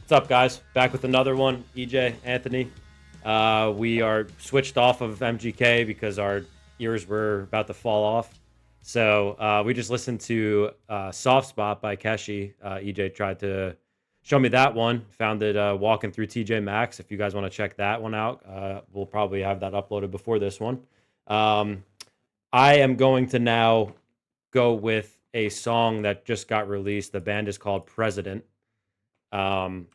What's up, guys? Back with another one. EJ, Anthony. We are switched off of MGK because our ears were about to fall off. So we just listened to Soft Spot by Keshi. EJ tried to show me that one. Found it walking through TJ Maxx. If you guys want to check that one out, we'll probably have that uploaded before this one. Um, I am going to now go with a song that just got released. The band is called President. Um,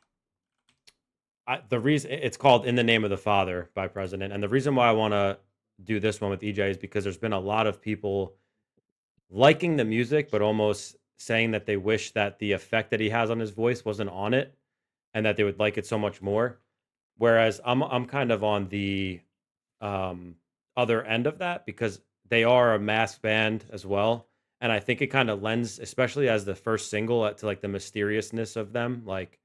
the reason it's called "In the Name of the Father" by President, and the reason why I want to do this one with EJ is because there's been a lot of people liking the music, but almost saying that they wish that the effect that he has on his voice wasn't on it, and that they would like it so much more. Whereas I'm kind of on the um, other end of that because they are a mass band as well, and I think it kind of lends, especially as the first single, to like the mysteriousness of them. Like,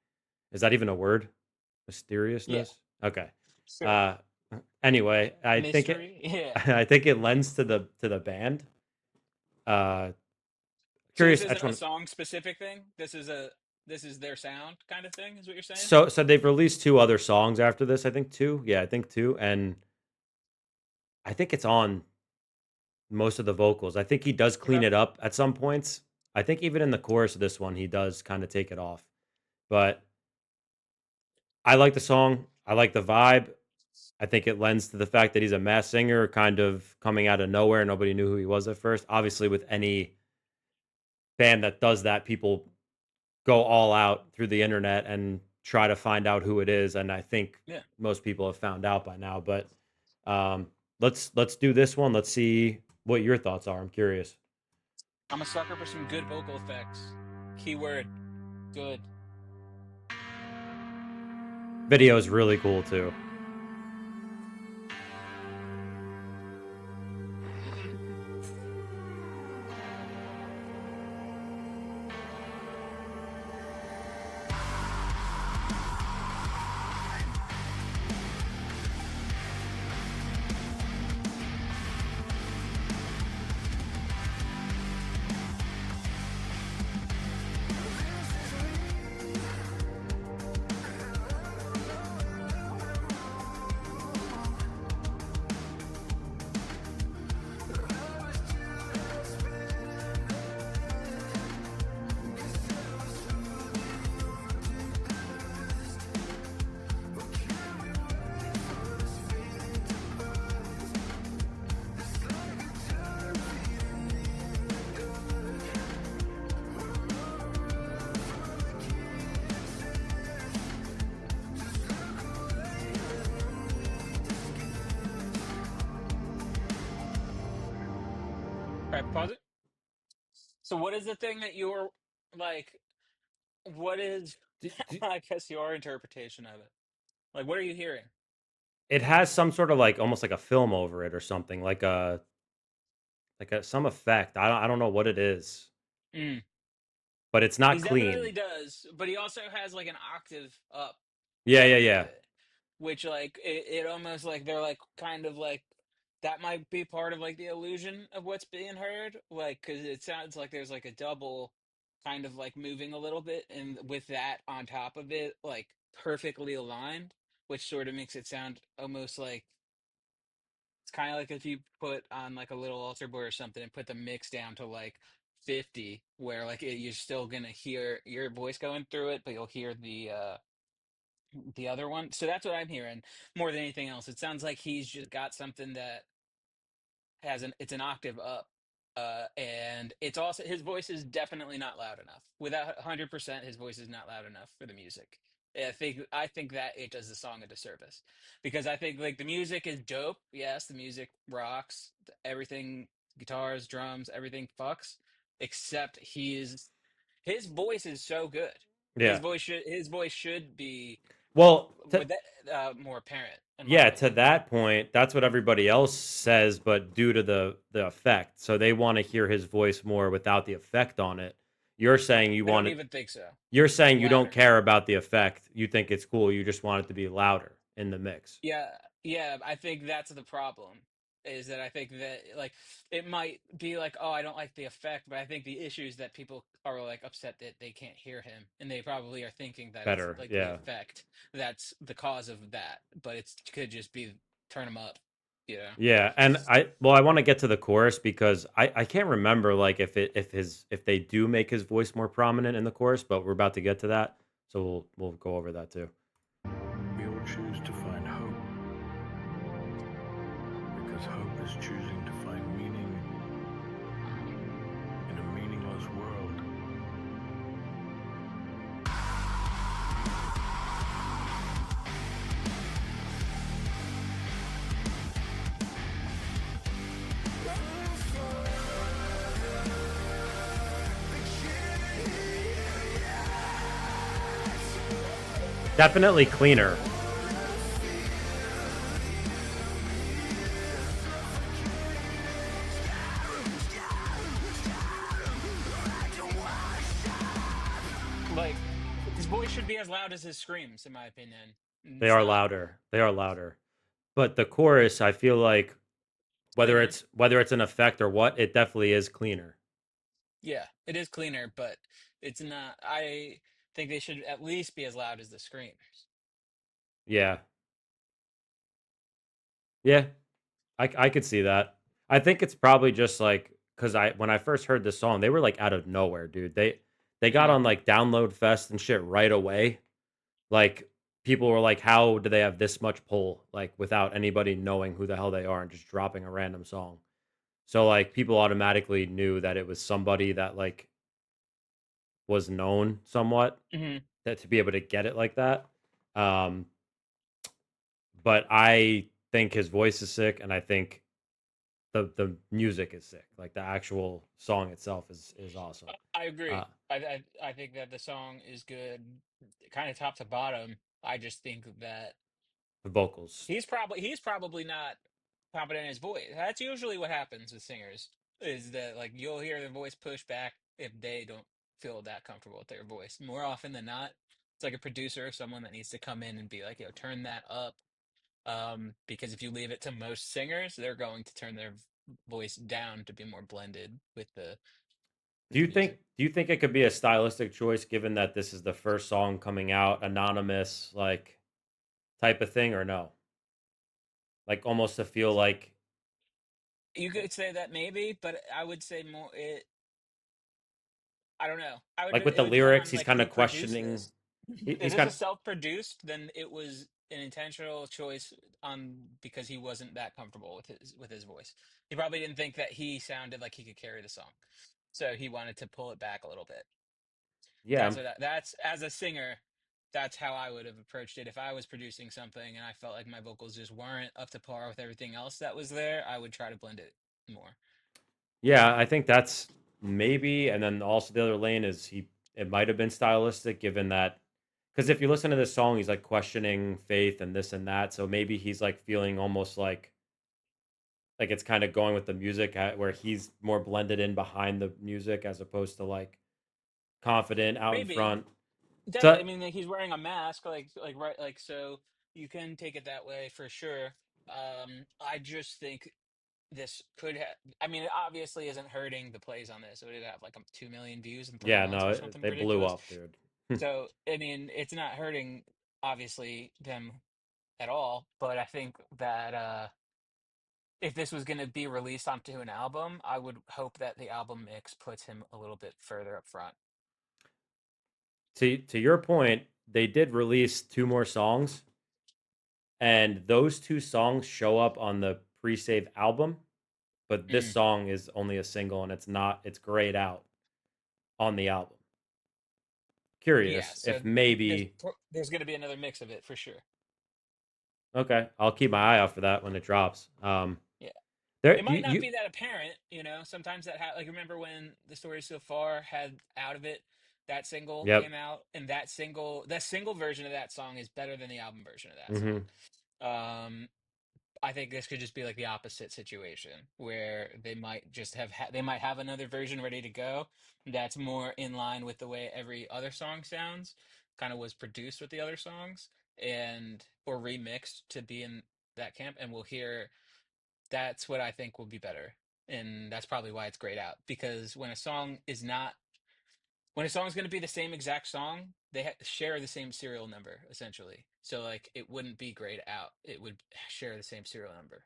is that even a word? Yeah, Mysteriousness? Okay. sure. Uh, anyway, I think it Mystery. Yeah. I think it lends to the band. Uh, So this curious, I isn't just a want song specific thing. This is their sound kind of thing. Is what you're saying? so they've released two other songs after this. I think two. Yeah, I think two, and I think it's on most of the vocals. I think he does clean Okay. it up at some points. I think even in the chorus of this one, he does kind of take it off. But I like the song. I like the vibe. I think it lends to the fact that he's a mass singer, kind of coming out of nowhere. Nobody knew who he was at first. Obviously, with any band that does that, people go all out through the internet and try to find out who it is. And I think Yeah. most people have found out by now. But um, let's do this one. Let's see what your thoughts are. I'm curious. I'm a sucker for some good vocal effects. Keyword good. Video is really cool too. All right, pause it. So what is the thing that you're like? What is? I guess your interpretation of it. Like, what are you hearing? It has some sort of like almost like a film over it or something, like a some effect. I don't know what it is, Mm. but it's He not definitely clean. does, but he also has like an octave up Yeah, yeah, with yeah. it, which like it almost like they're like kind of like that might be part of like the illusion of what's being heard, like because it sounds like there's like a double kind of like moving a little bit, and with that on top of it, like perfectly aligned, which sort of makes it sound almost like it's kind of like if you put on like a little altar boy or something and put the mix down to like 50, where like you're still gonna hear your voice going through it, but you'll hear the other one. So that's what I'm hearing more than anything else. It sounds like he's just got something that has an it's an octave up. And it's also his voice is definitely not loud enough. Without 100%, his voice is not loud enough for the music. I think that it does the song a disservice because I think like the music is dope. Yes, the music rocks. Everything, guitars, drums, everything fucks. Except his voice is so good. Yeah. His voice should be Well, with that more apparent in my yeah, to opinion. that point, that's what everybody else says, but due to the effect, so they want to hear his voice more without the effect on it. You're saying you I want don't it. even think so. You're saying you don't Louder. care about the effect. You think it's cool. You just want it to be louder in the mix. Yeah, yeah, I think that's the problem. is that I think that like it might be like, oh, I don't like the effect, but I think the issue is that people are like upset that they can't hear him, and they probably are thinking that it's Better, like the yeah. effect that's the cause of that, but it could just be turn him up, you know. Yeah, and I want to get to the chorus because I can't remember like if they do make his voice more prominent in the chorus, but we're about to get to that, so we'll go over that too. We all choose to find hope because hope is choosing to find meaning in a meaningless world. Definitely cleaner. Like his voice should be as loud as his screams, in my opinion. And They it's are not. louder. They are louder. But the chorus, I feel like Cleaner. whether it's an effect or what, it definitely is cleaner. Yeah, it is cleaner, but it's not. I think they should at least be as loud as the screams. Yeah. Yeah. I could see that. I think it's probably just like because I when I first heard this song, they were like out of nowhere, dude. They got Mm. on like Download Fest and shit right away. Like people were like, "How do they have this much pull?" Like without anybody knowing who the hell they are and just dropping a random song. So like people automatically knew that it was somebody that like was known somewhat Hmm. that to be able to get it like that. Um, but I think his voice is sick, and I think the music is sick. Like the actual song itself is awesome. I agree. Uh, I think that the song is good, kind of top to bottom. I just think that the vocals, he's probably not confident in his voice. That's usually what happens with singers. Is that like you'll hear their voice push back if they don't feel that comfortable with their voice. More often than not, it's like a producer or someone that needs to come in and be like, "Yo, turn that up." Because if you leave it to most singers, they're going to turn their voice down to be more blended with the music. do you think it could be a stylistic choice given that this is the first song coming out anonymous like type of thing or no? Like almost to feel You could say that maybe, but I would say more it. I don't know. like with It the would depend lyrics, on he's like kind who of produced questioning. this. If He's this kind of is self-produced, then it was an intentional choice on because he wasn't that comfortable with his voice. He probably didn't think that he sounded like he could carry the song, so he wanted to pull it back a little bit. yeah. That's as a singer, that's how I would have approached it. If I was producing something and I felt like my vocals just weren't up to par with everything else that was there, I would try to blend it more. Yeah, I think that's maybe, and then also the other lane is he. It might have been stylistic, given that because if you listen to this song, he's like questioning faith and this and that. So maybe he's like feeling almost like it's kind of going with the music where he's more blended in behind the music as opposed to like confident out in Maybe. front. Definitely. I So mean, like, he's wearing a mask, like right, like so you can take it that way for sure. I just think this could have. I mean, it obviously isn't hurting the plays on this. It would have like 2 million views in 3 months no, or something they blew ridiculous. up, dude. So I mean, it's not hurting obviously them at all. But I think that if this was going to be released onto an album, I would hope that the album mix puts him a little bit further up front. To your point, they did release two more songs, and those two songs show up on the pre-save album. But this Mm. song is only a single, and it's grayed out on the album. Yeah. Curious So if maybe there's going to be another mix of it for sure. okay, I'll keep my eye out for that when it drops. Yeah. There It might not be that apparent, you know. Sometimes like remember when the story so far had "Out of It," that single yep. came out, and that single version of that song is better than the album version of that song. Hmm. I think this could just be like the opposite situation where they might just they might have another version ready to go that's more in line with the way every other song sounds, kind of was produced with the other songs and or remixed to be in that camp, and we'll hear That's what I think will be better. And that's probably why it's grayed out. Because when a song's going to be the same exact song, they share the same serial number essentially. So like it wouldn't be grayed out. It would share the same serial number.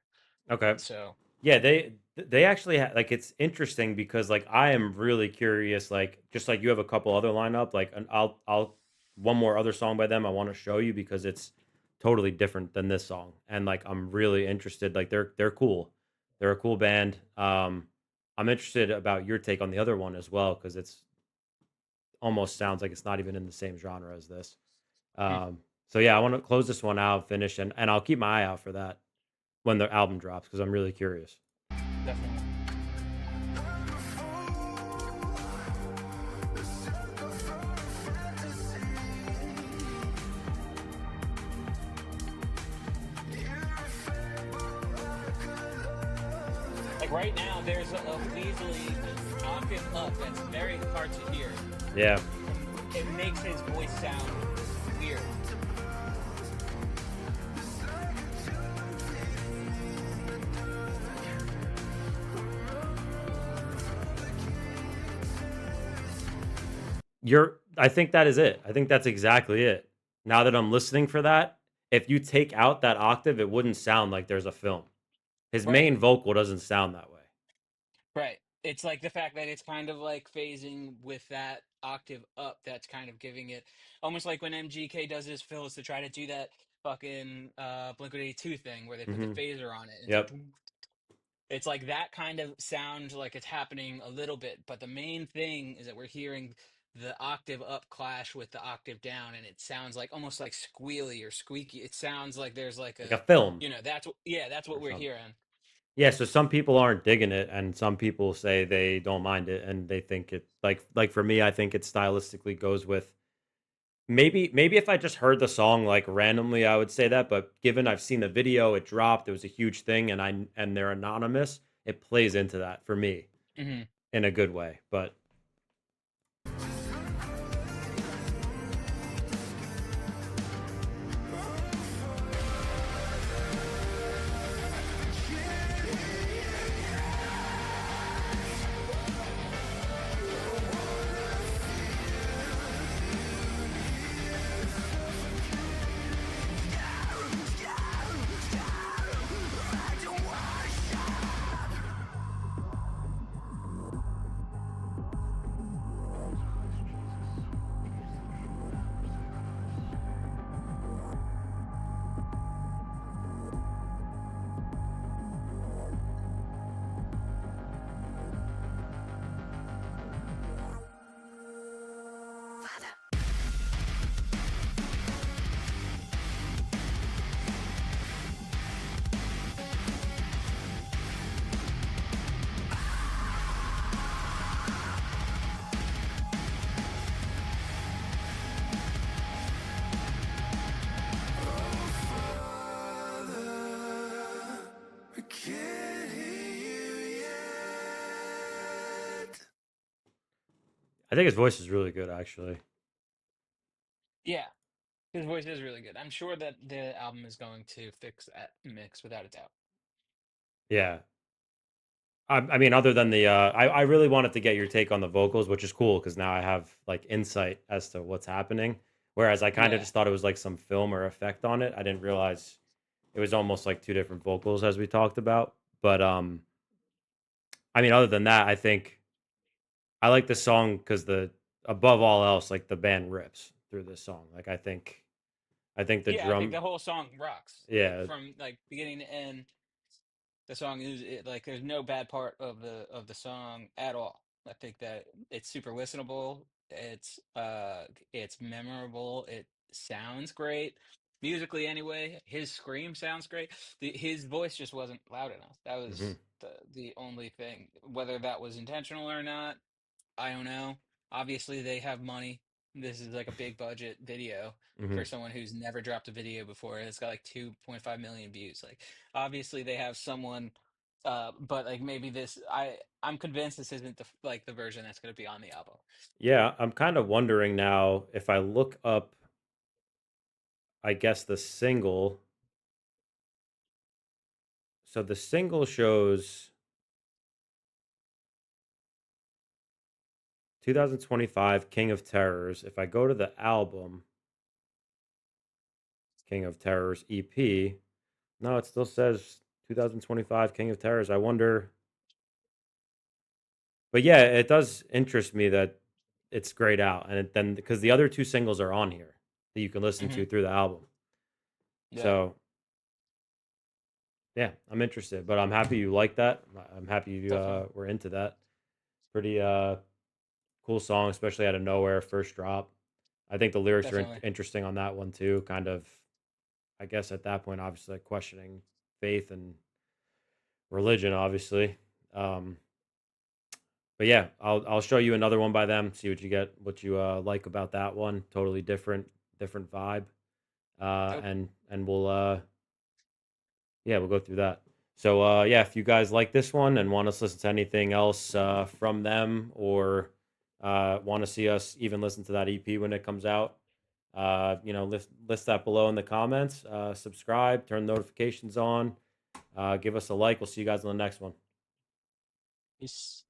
Okay. So Yeah, they actually like it's interesting because like I am really curious like just like you have a couple other lineup like and I'll one more other song by them I want to show you because it's totally different than this song and like I'm really interested like they're cool. They're a cool band. I'm interested about your take on the other one as well cuz it's almost sounds like it's not even in the same genre as this. hmm, So yeah, I want to close this one out, finish and I'll keep my eye out for that when the album drops cuz I'm really curious. definitely. Like right now, there's a easily an octave up that's very hard to hear, Yeah. and it makes his voice sound weird. I think that is it. I think that's exactly it. Now that I'm listening for that, if you take out that octave, it wouldn't sound like there's a film. His Right. main vocal doesn't sound that way. Right. It's like the fact that it's kind of like phasing with that octave up that's kind of giving it almost like when MGK does his fills to try to do that fucking Blink-182 thing where they put the Mhm. phaser on it. It's like Yep. it's like that kind of sound like it's happening a little bit, but the main thing is that we're hearing the octave up clash with the octave down and it sounds like almost like squealy or squeaky. It sounds like there's like Like a a film that's what or we're something. hearing. Yeah, so some people aren't digging it and some people say they don't mind it and they think it like for me I think it stylistically goes with maybe if I just heard the song, like, randomly, I would say that, but given I've seen the video, it dropped, it was a huge thing, and they're anonymous, it plays into that for me Hmm. in a good way, but I think his voice is really good, actually. Yeah. His voice is really good. I'm sure that the album is going to fix that mix without a doubt. Yeah. I mean, other than I really wanted to get your take on the vocals, which is cool because now I have, like, insight as to what's happening, whereas I kinda Yeah. just thought it was, like, some film or effect on it, I didn't realize it was almost like 2 different vocals as we talked about, but, I mean, other than that, I think I like this song because the above all else, like, the band rips through this song, like, I think the Yeah, I think drum the whole song rocks. Like yeah, from like beginning to end, the song is like there's no bad part of the song at all. I think that it's super listenable. It's memorable. It sounds great. Musically anyway, his scream sounds great. His voice just wasn't loud enough. That was mhm, the only thing. Whether that was intentional or not, I don't know. Obviously, they have money. This is like a big budget video for mhm. someone who's never dropped a video before. It's got like 2.5 million views. Like, obviously, they have someone. But like maybe I'm convinced this isn't like the version that's going to be on the album. Yeah, I'm kinda wondering now if I look up, I guess, the single So the single shows 2025 King of Terrors. If I go to the album, King of Terrors EP, no, it still says 2025 King of Terrors. I wonder, but yeah, it does interest me that it's grayed out, and then because the other two singles are on here that you can listen Hmm. to through the album. Yeah, So yeah, I'm interested, but I'm happy you like that. I'm happy you definitely, were into that. Pretty cool song, especially out of nowhere, first drop. I think the lyrics are definitely. interesting on that one too. Kind of, I guess at that point, obviously like questioning faith and religion, obviously. Um, but yeah, I'll show you another one by them. See what you get, what you like about that one. Totally different vibe. Okay. And we'll yeah, we'll go through that. So yeah, if you guys like this one and want us to listen to anything else from them, or want to see us even listen to that EP when it comes out, list that below in the comments. Subscribe, turn notifications on, give us a like. We'll see you guys on the next one. Peace.